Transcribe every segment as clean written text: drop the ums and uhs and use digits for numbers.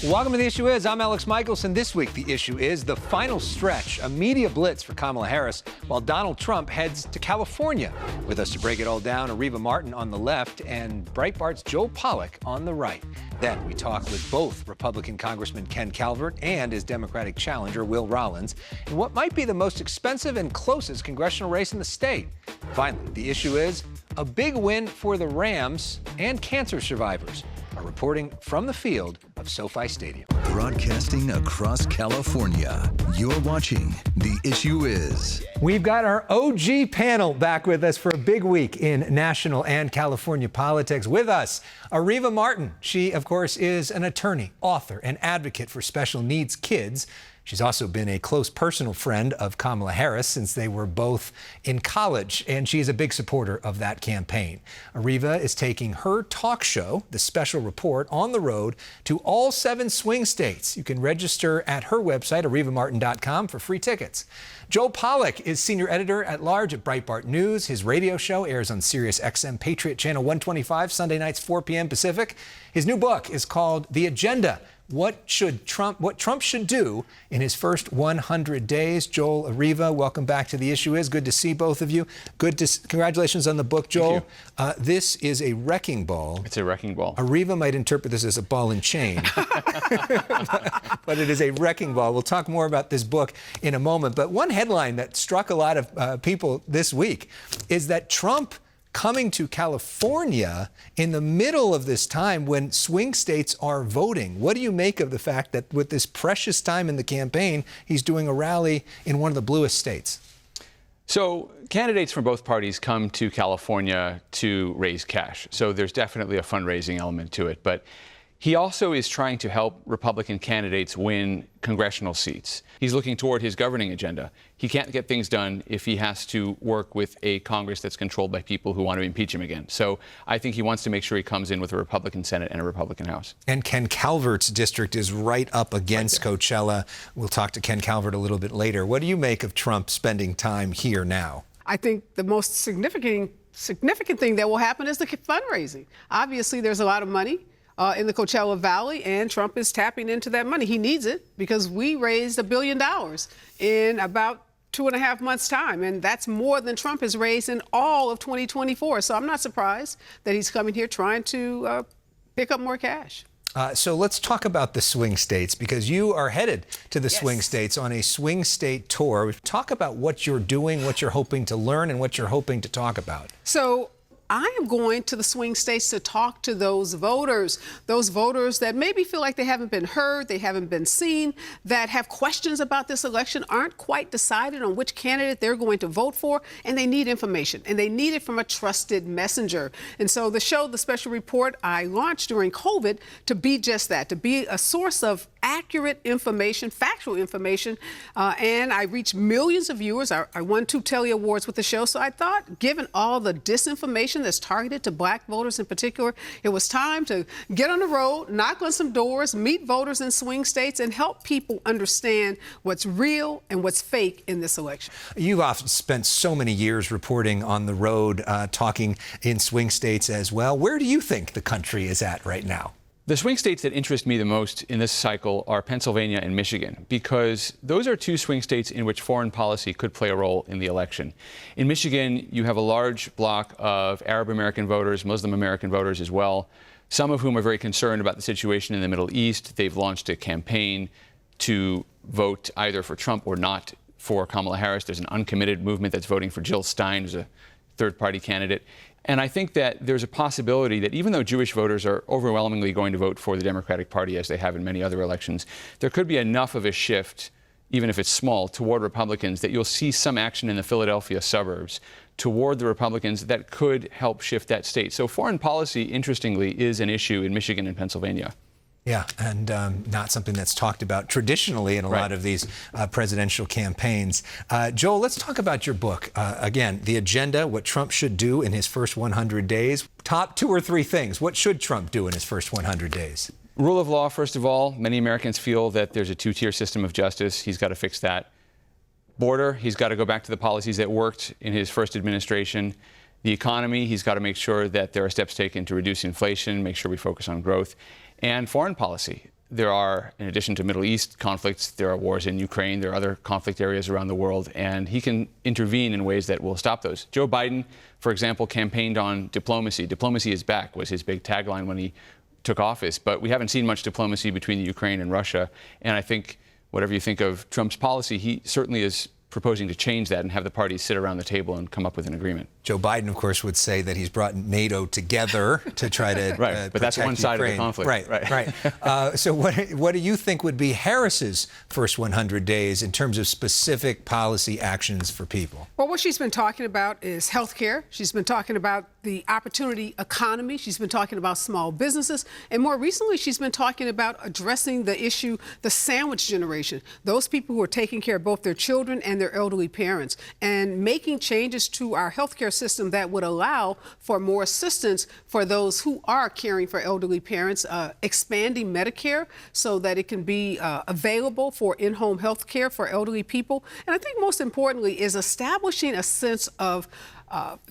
Welcome to The Issue Is. I'm Elex Michaelson. This week, The Issue Is the final stretch, a media blitz for Kamala Harris, while Donald Trump heads to California. With us to break it all down, Areva Martin on the left and Breitbart's Joel Pollak on the right. Then we talk with both Republican Congressman Ken Calvert and his Democratic challenger, Will Rollins, in what might be the most expensive and closest congressional race in the state. Finally, The Issue Is a big win for the Rams and cancer survivors. Our reporting from the field of Sofi Stadium. Broadcasting across California, you're watching The Issue Is. We've got our OG panel back with us for a big week in national and California politics. With us, Areva Martin. She, of course, is an attorney, author, and advocate for special needs kids. She's also been a close personal friend of Kamala Harris since they were both in college, and she's a big supporter of that campaign. Areva is taking her talk show, The Special Report, on the road to all 7 swing states. You can register at her website, arevamartin.com, for free tickets. Joel Pollak is senior editor-at-large at Breitbart News. His radio show airs on Sirius XM Patriot Channel 125, Sunday nights, 4 p.m. Pacific. His new book is called The Agenda: What Trump should do in his first 100 days. Joel, Areva, welcome back to The Issue Is. Good to see both of you. Congratulations on the book, Joel. This is a wrecking ball. It's a wrecking ball. Areva might interpret this as a ball and chain, but it is a wrecking ball. We'll talk more about this book in a moment. But one headline that struck a lot of people this week is that Trump coming to California in the middle of this time when swing states are voting. What do you make of the fact that with this precious time in the campaign, he's doing a rally in one of the bluest states? So candidates from both parties come to California to raise cash. So there's definitely a fundraising element to it. But he also is trying to help Republican candidates win congressional seats. He's looking toward his governing agenda. He can't get things done if he has to work with a Congress that's controlled by people who want to impeach him again. So I think he wants to make sure he comes in with a Republican Senate and a Republican House. And Ken Calvert's district is right up against Coachella. We'll talk to Ken Calvert a little bit later. What do you make of Trump spending time here now? I think the most significant thing that will happen is the fundraising. Obviously, there's a lot of money in the Coachella Valley, and Trump is tapping into that money. He needs it because we raised $1 billion in about 2.5 months' time, and that's more than Trump has raised in all of 2024. So I'm not surprised that he's coming here trying to pick up more cash. So let's talk about the swing states, because you are headed to the swing states on a swing state tour. Talk about what you're doing, what you're hoping to learn, and what you're hoping to talk about. So I am going to the swing states to talk to those voters that maybe feel like they haven't been heard, they haven't been seen, that have questions about this election, aren't quite decided on which candidate they're going to vote for, and they need information, and they need it from a trusted messenger. And so the show, The Special Report, I launched during COVID to be just that, to be a source of accurate information, factual information, and I reached millions of viewers. I won 2 Telly Awards with the show, so I thought, given all the disinformation that's targeted to black voters in particular, it was time to get on the road, knock on some doors, meet voters in swing states, and help people understand what's real and what's fake in this election. You've often spent so many years reporting on the road, talking in swing states as well. Where do you think the country is at right now? The swing states that interest me the most in this cycle are Pennsylvania and Michigan, because those are 2 swing states in which foreign policy could play a role in the election. In Michigan, you have a large block of Arab American voters, Muslim American voters as well, some of whom are very concerned about the situation in the Middle East. They've launched a campaign to vote either for Trump or not for Kamala Harris. There's an uncommitted movement that's voting for Jill Stein, who's a third-party candidate. And I think that there's a possibility that even though Jewish voters are overwhelmingly going to vote for the Democratic Party, as they have in many other elections, there could be enough of a shift, even if it's small, toward Republicans that you'll see some action in the Philadelphia suburbs toward the Republicans that could help shift that state. So foreign policy, interestingly, is an issue in Michigan and Pennsylvania. Yeah, and not something that's talked about traditionally in a lot of these presidential campaigns. Joel, let's talk about your book. Again, The Agenda: What Trump Should Do in His First 100 Days. Top 2 or 3 things. What should Trump do in his first 100 days? Rule of law, first of all. Many Americans feel that there's a 2-tier system of justice. He's got to fix that. Border, he's got to go back to the policies that worked in his first administration. The economy, he's got to make sure that there are steps taken to reduce inflation, make sure we focus on growth. And foreign policy. there are, in addition to Middle East conflicts, there are wars in Ukraine, there are other conflict areas around the world, and he can intervene in ways that will stop those. Joe Biden, for example, campaigned on diplomacy. Diplomacy is back was his big tagline when he took office, but we haven't seen much diplomacy between the Ukraine and Russia. And I think whatever you think of Trump's policy, he certainly is proposing to change that and have the parties sit around the table and come up with an agreement. Joe Biden, of course, would say that he's brought NATO together to try to right, but that's one side Ukraine. of the conflict. Right. So what do you think would be Harris's first 100 days in terms of specific policy actions for people? Well, what she's been talking about is health care. She's been talking about the opportunity economy. She's been talking about small businesses. And more recently, she's been talking about addressing the issue, the sandwich generation, those people who are taking care of both their children and their elderly parents, and making changes to our healthcare system that would allow for more assistance for those who are caring for elderly parents, expanding Medicare so that it can be available for in-home health care for elderly people. And I think most importantly is establishing a sense of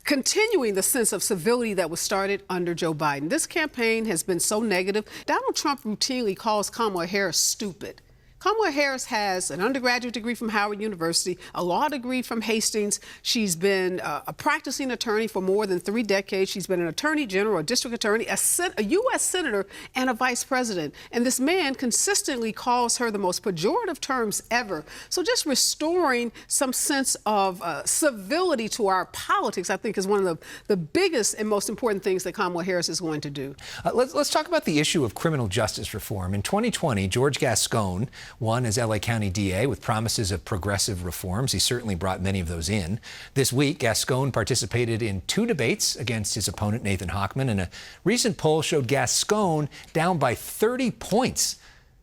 continuing the sense of civility that was started under Joe Biden. This campaign has been so negative. Donald Trump routinely calls Kamala Harris stupid. Kamala Harris has an undergraduate degree from Howard University, a law degree from Hastings. She's been a practicing attorney for more than 3 decades. She's been an attorney general, a district attorney, a U.S. senator, and a vice president. And this man consistently calls her the most pejorative terms ever. So just restoring some sense of civility to our politics, I think, is one of the biggest and most important things that Kamala Harris is going to do. Let's talk about the issue of criminal justice reform. In 2020, George Gascon won as LA County DA with promises of progressive reforms. He certainly brought many of those in. This week, Gascon participated in 2 debates against his opponent, Nathan Hochman, and a recent poll showed Gascon down by 30 points.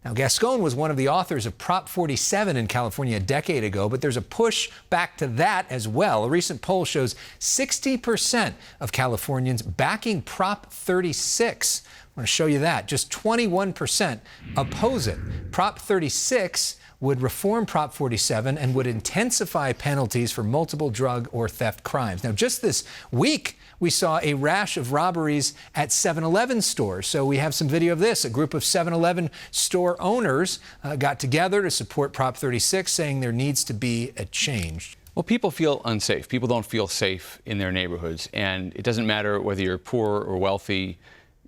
Now, Gascon was one of the authors of Prop 47 in California a decade ago, but there's a push back to that as well. A recent poll shows 60% of Californians backing Prop 36. I want to show you that. Just 21% oppose it. Prop 36 would reform Prop 47 and would intensify penalties for multiple drug or theft crimes. Now, just this week, we saw a rash of robberies at 7-Eleven stores. So we have some video of this. A group of 7-Eleven store owners got together to support Prop 36, saying there needs to be a change. Well, people feel unsafe. People don't feel safe in their neighborhoods. And it doesn't matter whether you're poor or wealthy.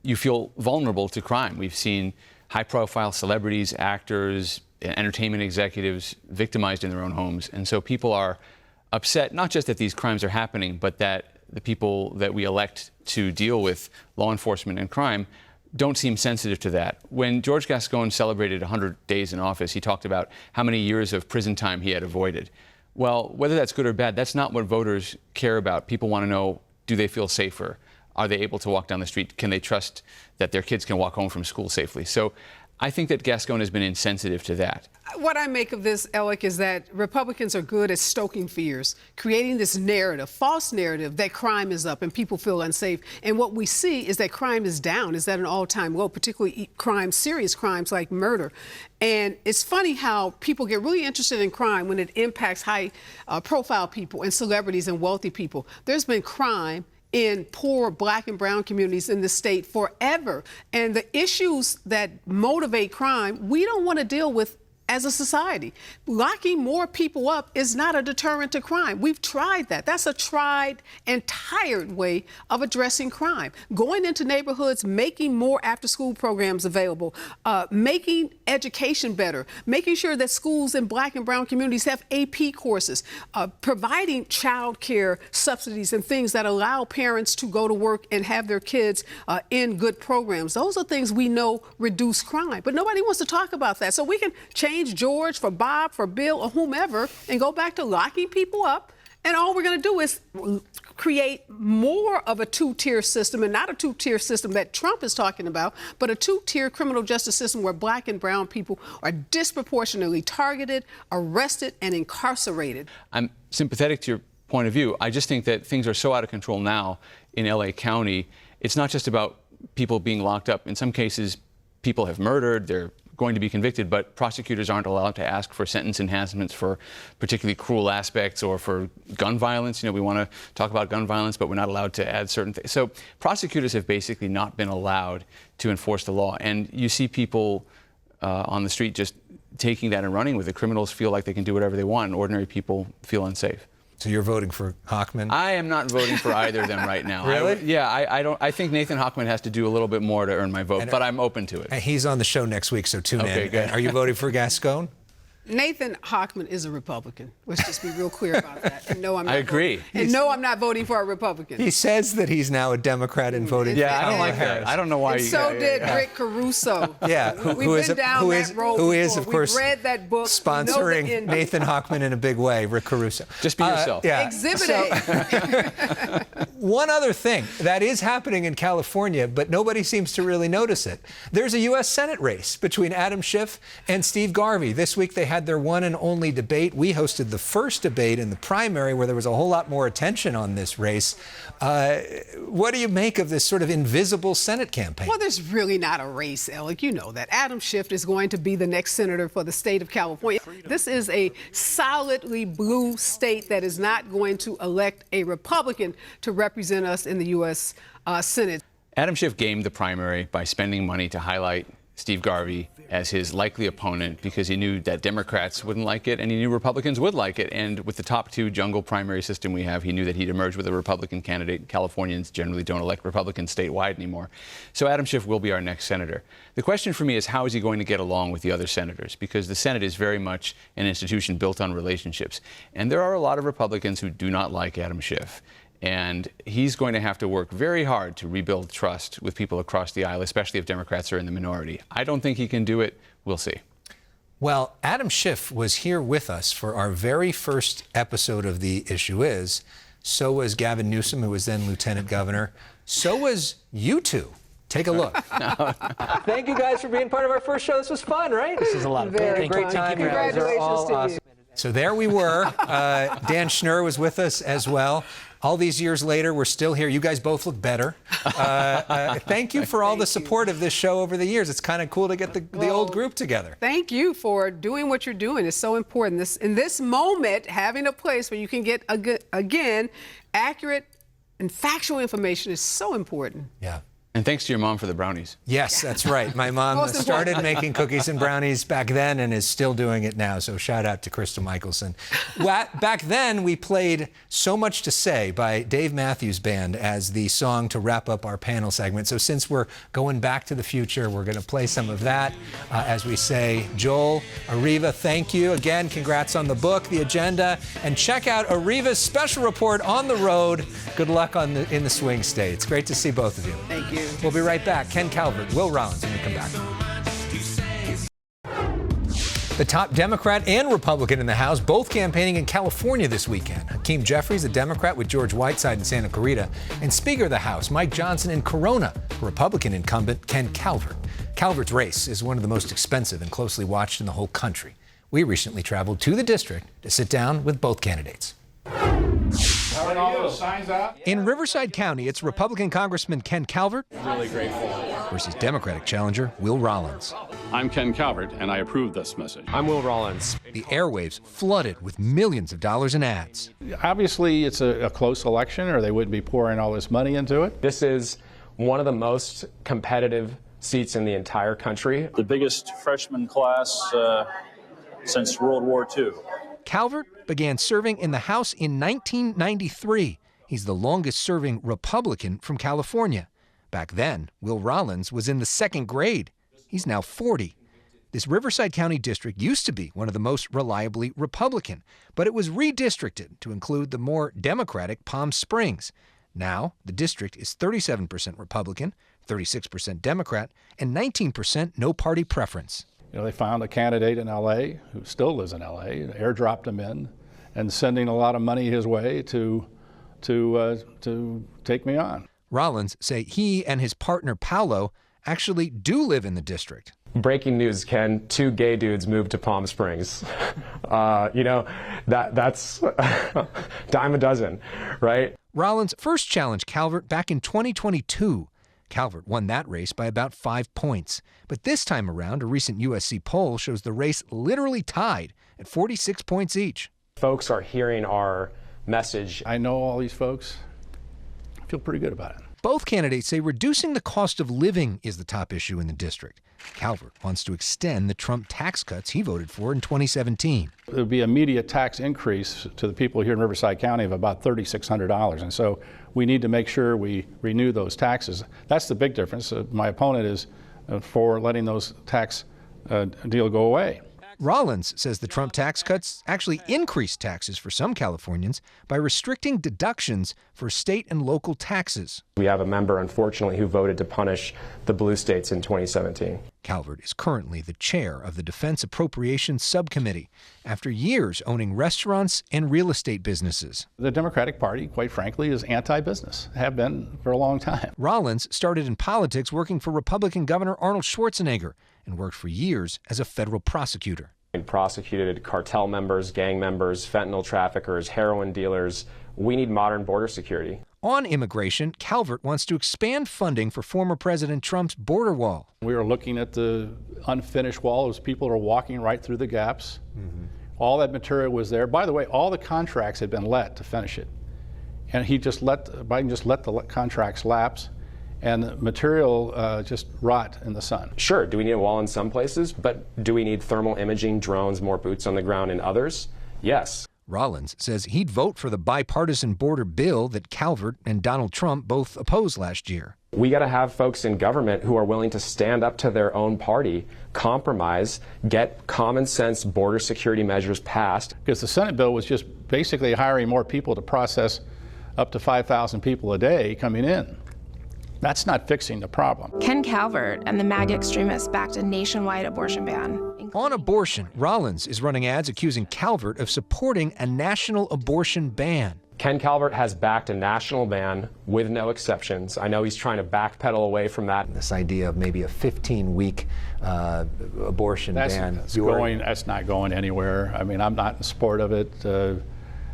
You feel vulnerable to crime. We've seen high-profile celebrities, actors, entertainment executives victimized in their own homes. And so people are upset, not just that these crimes are happening, but that the people that we elect to deal with law enforcement and crime don't seem sensitive to that. When George Gascon celebrated 100 days in office, he talked about how many years of prison time he had avoided. Well, whether that's good or bad, that's not what voters care about. People want to know, do they feel safer? Are they able to walk down the street? Can they trust that their kids can walk home from school safely? So I think that Gascon has been insensitive to that. What I make of this, Alec, is that Republicans are good at stoking fears, creating this narrative, false narrative, that crime is up and people feel unsafe. And what we see is that crime is down, is at an all-time low, particularly crime, serious crimes like murder. And it's funny how people get really interested in crime when it impacts high-profile people and celebrities and wealthy people. There's been crime in poor Black and brown communities in the state forever. And the issues that motivate crime, we don't want to deal with as a society. Locking more people up is not a deterrent to crime. We've tried that. That's a tried and tired way of addressing crime. Going into neighborhoods, making more after-school programs available, making education better, making sure that schools in Black and brown communities have AP courses, providing child care subsidies and things that allow parents to go to work and have their kids in good programs. Those are things we know reduce crime, but nobody wants to talk about that. So we can change George for Bob, for Bill, or whomever, and go back to locking people up. And all we're going to do is create more of a 2-tier system, and not a 2-tier system that Trump is talking about, but a 2-tier criminal justice system where Black and brown people are disproportionately targeted, arrested, and incarcerated. I'm sympathetic to your point of view. I just think that things are so out of control now in LA County. It's not just about people being locked up. In some cases, people have murdered, they're going to be convicted, but prosecutors aren't allowed to ask for sentence enhancements for particularly cruel aspects or for gun violence. You know, we want to talk about gun violence, but we're not allowed to add certain things. So prosecutors have basically not been allowed to enforce the law. And you see people on the street just taking that and running with it. Criminals feel like they can do whatever they want, and ordinary people feel unsafe. So you're voting for Hochman? I am not voting for either of them right now. Really? I think Nathan Hochman has to do a little bit more to earn my vote, but I'm open to it. And he's on the show next week, so tune in. Okay, good. Are you voting for Gascon? Nathan Hochman is a Republican. Let's just be real clear about that. And no, I'm not I agree. I'm not voting for a Republican. He says that he's now a Democrat and voting Yeah, for I don't like Harris. that. I don't know why. And so did Rick Caruso. Yeah, We've been down that road who is, before. of course, We've read that book. sponsoring Nathan Hochman in a big way, Rick Caruso. Just be yourself. Yeah. Exhibit A. One other thing that is happening in California, but nobody seems to really notice it. There's a U.S. Senate race between Adam Schiff and Steve Garvey. This week they had their one and only debate. We hosted the first debate in the primary where there was a whole lot more attention on this race. What do you make of this sort of invisible Senate campaign? Well, there's really not a race, Alec. You know that. Adam Schiff is going to be the next senator for the state of California. This is a solidly blue state that is not going to elect a Republican to represent us in the U.S. Senate. Adam Schiff gamed the primary by spending money to highlight Steve Garvey as his likely opponent because he knew that Democrats wouldn't like it and he knew Republicans would like it. And with the top two jungle primary system we have, he knew that he'd emerge with a Republican candidate. Californians generally don't elect Republicans statewide anymore. So Adam Schiff will be our next senator. The question for me is, how is he going to get along with the other senators? Because the Senate is very much an institution built on relationships. And there are a lot of Republicans who do not like Adam Schiff. And he's going to have to work very hard to rebuild trust with people across the aisle, especially if Democrats are in the minority. I don't think he can do it. We'll see. Well, Adam Schiff was here with us for our very first episode of The Issue Is. So was Gavin Newsom, who was then Lieutenant Governor. So was you two. Take a look. Thank you guys for being part of our first show. This was fun, right? This is a lot of fun. Very great fun. time. You guys are all awesome. So there we were. Dan Schnurr was with us as well. All these years later, we're still here. You guys both look better. Thank you for all the support of this show over the years. It's kind of cool to get the old group together. Thank you for doing what you're doing. It's so important. In this moment, having a place where you can get, again, accurate and factual information is so important. Yeah. And thanks to your mom for the brownies. Yes, that's right. My mom started making cookies and brownies back then and is still doing it now. So shout out to Crystal Michaelson. Back then, we played So Much to Say by Dave Matthews Band as the song to wrap up our panel segment. So since we're going back to the future, we're going to play some of that as we say, Joel, Areva, thank you. Again, congrats on the book, the agenda, and check out Areva's special report on the road. Good luck in the swing states. Great to see both of you. Thank you. We'll be right back. Ken Calvert, Will Rollins when we come back. The top Democrat and Republican in the House, both campaigning in California this weekend. Hakeem Jeffries, a Democrat with George Whiteside in Santa Clarita, and Speaker of the House, Mike Johnson in Corona, Republican incumbent Ken Calvert. Calvert's race is one of the most expensive and closely watched in the whole country. We recently traveled to the district to sit down with both candidates. In Riverside County, it's Republican Congressman Ken Calvert versus Democratic challenger Will Rollins. I'm Ken Calvert, and I approve this message. I'm Will Rollins. The airwaves flooded with millions of dollars in ads. Obviously, it's a close election, or they wouldn't be pouring all this money into it. This is one of the most competitive seats in the entire country. The biggest freshman class since World War II. Calvert began serving in the House in 1993. He's the longest-serving Republican from California. Back then, Will Rollins was in the second grade. He's now 40. This Riverside County district used to be one of the most reliably Republican, but it was redistricted to include the more Democratic Palm Springs. Now, the district is 37% Republican, 36% Democrat, and 19% no-party preference. You know, they found a candidate in L.A. who still lives in L.A., airdropped him in, and sending a lot of money his way to take me on. Rollins say he and his partner Paolo actually do live in the district. Breaking news, Ken, 2 gay dudes moved to Palm Springs. That's dime a dozen, right? Rollins first challenged Calvert back in 2022. Calvert won that race by about 5 points. But this time around, a recent USC poll shows the race literally tied at 46 points each. Folks are hearing our message. I know all these folks. I feel pretty good about it. Both candidates say reducing the cost of living is the top issue in the district. Calvert wants to extend the Trump tax cuts he voted for in 2017. It would be an immediate tax increase to the people here in Riverside County of about $3,600. And so we need to make sure we renew those taxes. That's the big difference. My opponent is for letting those tax deal go away. Rollins says the Trump tax cuts actually increased taxes for some Californians by restricting deductions for state and local taxes. We have a member, unfortunately, who voted to punish the blue states in 2017. Calvert is currently the chair of the Defense Appropriations Subcommittee after years owning restaurants and real estate businesses. The Democratic Party, quite frankly, is anti-business, have been for a long time. Rollins started in politics working for Republican Governor Arnold Schwarzenegger and worked for years as a federal prosecutor. We prosecuted cartel members, gang members, fentanyl traffickers, heroin dealers. We need modern border security. On immigration, Calvert wants to expand funding for former President Trump's border wall. We are looking at the unfinished wall as people are walking right through the gaps. All that material was there. By the way, all the contracts had been let to finish it. And Biden just let the contracts lapse, and the material just rot in the sun. Sure, do we need a wall in some places? But do we need thermal imaging, drones, more boots on the ground in others? Yes. Rollins says he'd vote for the bipartisan border bill that Calvert and Donald Trump both opposed last year. We got to have folks in government who are willing to stand up to their own party, compromise, get common sense border security measures passed. Because the Senate bill was just basically hiring more people to process up to 5,000 people a day coming in. That's not fixing the problem. Ken Calvert and the MAGA extremists backed a nationwide abortion ban. On abortion, Rollins is running ads accusing Calvert of supporting a national abortion ban. Ken Calvert has backed a national ban with no exceptions. I know he's trying to backpedal away from that. This idea of maybe a 15-week abortion ban. That's not going anywhere. I mean, I'm not in support of it.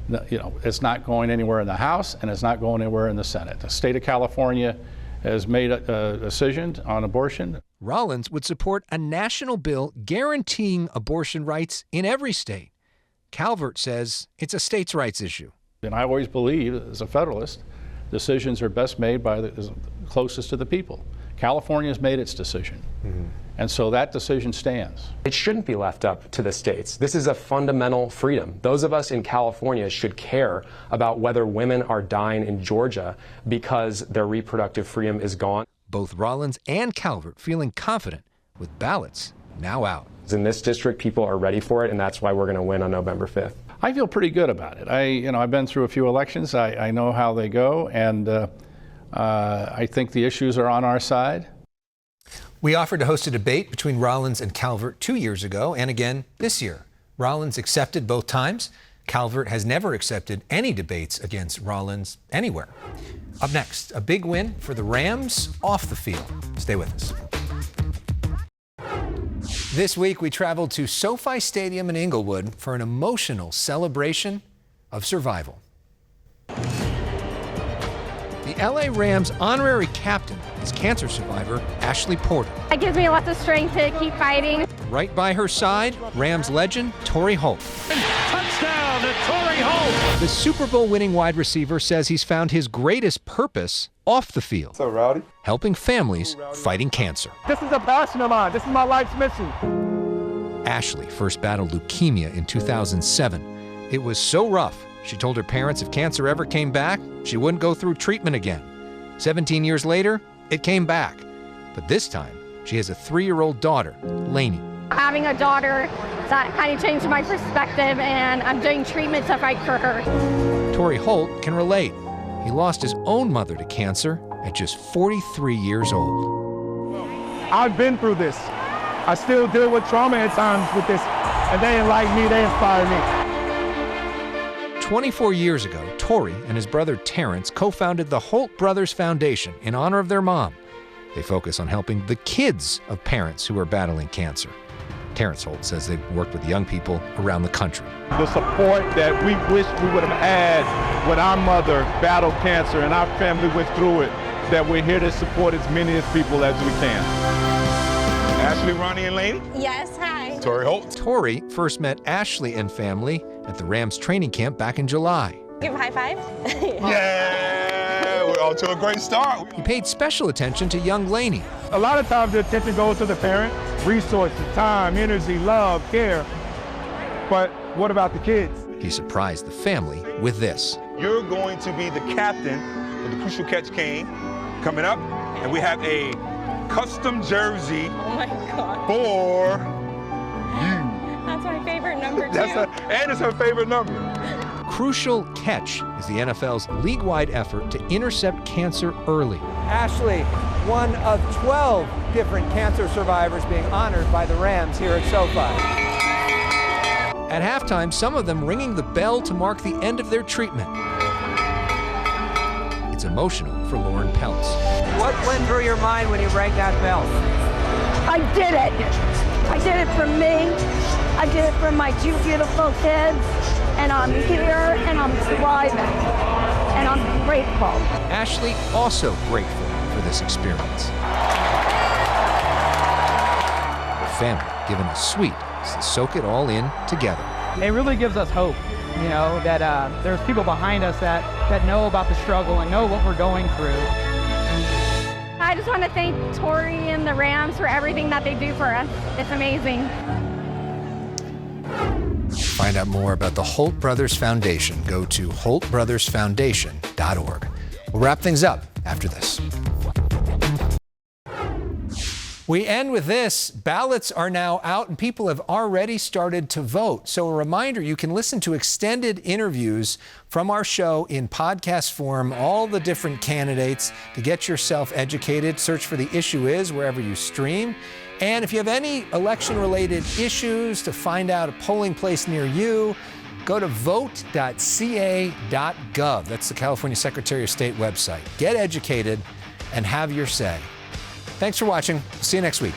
It's not going anywhere in the House, and it's not going anywhere in the Senate. The state of California has made a decision on abortion. Rollins would support a national bill guaranteeing abortion rights in every state. Calvert says it's a states' rights issue. And I always believe, as a Federalist, decisions are best made by the closest to the people. California's made its decision. And so that decision stands. It shouldn't be left up to the states. This is a fundamental freedom. Those of us in California should care about whether women are dying in Georgia because their reproductive freedom is gone. Both Rollins and Calvert feeling confident with ballots now out. In this district, people are ready for it, and that's why we're going to win on November 5th. I feel pretty good about it. I've been through a few elections. I know how they go, and I think the issues are on our side. We offered to host a debate between Rollins and Calvert 2 years ago and again this year. Rollins accepted both times. Calvert has never accepted any debates against Rollins anywhere. Up next, a big win for the Rams off the field. Stay with us. This week, we traveled to Sofi Stadium in Inglewood for an emotional celebration of survival. The LA Rams honorary captain is cancer survivor Ashley Porter. It gives me lots of strength to keep fighting. Right by her side, Rams legend Torry Holt. Touchdown to Torry Holt! The Super Bowl winning wide receiver says he's found his greatest purpose off the field. What's up, Rowdy? Helping families fighting cancer. This is a passion of mine. This is my life's mission. Ashley first battled leukemia in 2007. It was so rough, she told her parents if cancer ever came back, she wouldn't go through treatment again. 17 years later, it came back. But this time, she has a 3-year-old daughter, Lainey. Having a daughter, that kind of changed my perspective, and I'm doing treatment to fight for her. Torry Holt can relate. He lost his own mother to cancer at just 43 years old. I've been through this. I still deal with trauma at times with this, and they enlighten me, they inspire me. 24 years ago, Torry and his brother Terrence co-founded the Holt Brothers Foundation in honor of their mom. They focus on helping the kids of parents who are battling cancer. Terrence Holt says they've worked with young people around the country. The support that we wish we would have had when our mother battled cancer and our family went through it, that we're here to support as many as people as we can. Ashley, Ronnie, and Lainey? Yes, hi. Torry Holt. Torry first met Ashley and family at the Rams training camp back in July. Give a high five. Yeah! we're off to a great start. He paid special attention to young Laney. A lot of times the attention goes to the parent, resources, time, energy, love, care. But what about the kids? He surprised the family with this. You're going to be the captain of the Crucial Catch King coming up, and we have a custom jersey for you. That's my favorite number, too. And it's her favorite number. Crucial Catch is the NFL's league-wide effort to intercept cancer early. Ashley, one of 12 different cancer survivors being honored by the Rams here at SoFi. At halftime, some of them ringing the bell to mark the end of their treatment. It's emotional for Lauren Peltz. What went through your mind when you rang that bell? I did it. I did it for me. I did it for my two beautiful kids. And I'm here and I'm thriving. And I'm grateful. Ashley also grateful for this experience. Her family given a suite to soak it all in together. It really gives us hope, you know, that there's people behind us that know about the struggle and know what we're going through. I just want to thank Torry and the Rams for everything that they do for us. It's amazing. Find out more about the Holt Brothers Foundation. Go to holtbrothersfoundation.org. We'll wrap things up after this. We end with this. Ballots are now out and people have already started to vote. So a reminder, you can listen to extended interviews from our show in podcast form, all the different candidates to get yourself educated. Search for The Issue Is wherever you stream. And if you have any election-related issues, to find out a polling place near you, go to vote.ca.gov. That's the California Secretary of State website. Get educated and have your say. Thanks for watching. See you next week.